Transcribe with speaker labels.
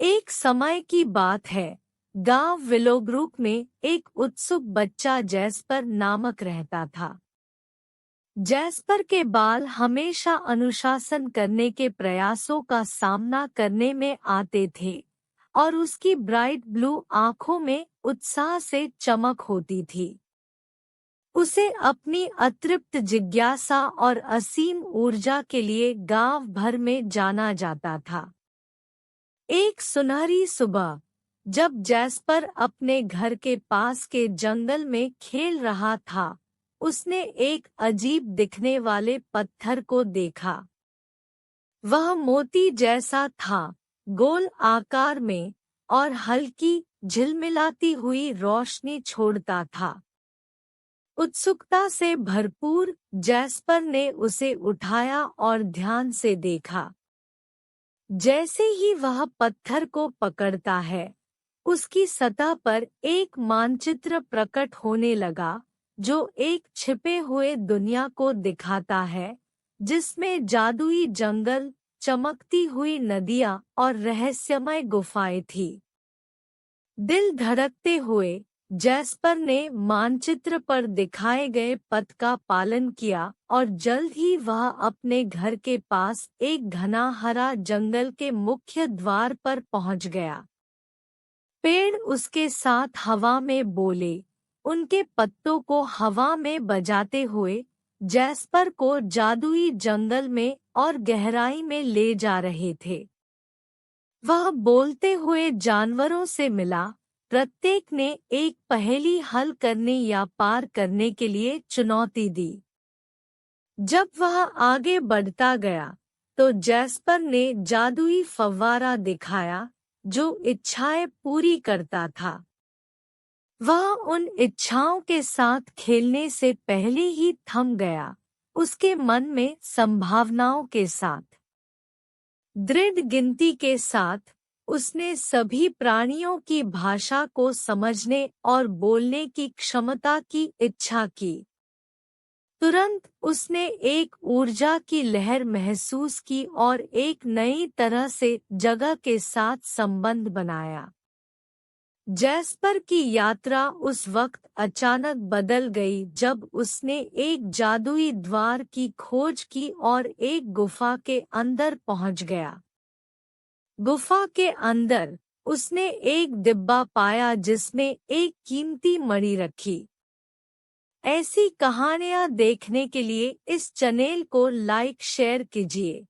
Speaker 1: एक समय की बात है। गांव विलोब्रुक में एक उत्सुक बच्चा जैस्पर नामक रहता था। जैस्पर के बाल हमेशा अनुशासन करने के प्रयासों का सामना करने में आते थे और उसकी ब्राइट ब्लू आंखों में उत्साह से चमक होती थी। उसे अपनी अतृप्त जिज्ञासा और असीम ऊर्जा के लिए गांव भर में जाना जाता था। एक सुनहरी सुबह, जब जैस्पर अपने घर के पास के जंगल में खेल रहा था, उसने एक अजीब दिखने वाले पत्थर को देखा। वह मोती जैसा था, गोल आकार में, और हल्की झिलमिलाती हुई रोशनी छोड़ता था। उत्सुकता से भरपूर जैस्पर ने उसे उठाया और ध्यान से देखा। जैसे ही वह पत्थर को पकड़ता है, उसकी सतह पर एक मानचित्र प्रकट होने लगा, जो एक छिपे हुए दुनिया को दिखाता है, जिसमें जादुई जंगल, चमकती हुई नदियां और रहस्यमय गुफाएं थी। दिल धड़कते हुए जैस्पर ने मानचित्र पर दिखाए गए पथ का पालन किया और जल्द ही वह अपने घर के पास एक घना हरा जंगल के मुख्य द्वार पर पहुंच गया। पेड़ उसके साथ हवा में बोले, उनके पत्तों को हवा में बजाते हुए जैस्पर को जादुई जंगल में और गहराई में ले जा रहे थे। वह बोलते हुए जानवरों से मिला, प्रत्येक ने एक पहेली हल करने या पार करने के लिए चुनौती दी। जब वह आगे बढ़ता गया, तो जैस्पर ने जादुई फव्वारा दिखाया, जो इच्छाएं पूरी करता था। वह उन इच्छाओं के साथ खेलने से पहले ही थम गया, उसके मन में संभावनाओं के साथ। दृढ़ गिनती के साथ उसने सभी प्राणियों की भाषा को समझने और बोलने की क्षमता की इच्छा की। तुरंत उसने एक ऊर्जा की लहर महसूस की और एक नई तरह से जगह के साथ संबंध बनाया। जैस्पर की यात्रा उस वक्त अचानक बदल गई जब उसने एक जादुई द्वार की खोज की और एक गुफा के अंदर पहुंच गया। गुफा के अंदर उसने एक डिब्बा पाया जिसमें एक कीमती मणि रखी। ऐसी कहानियां देखने के लिए इस चैनल को लाइक शेयर कीजिए।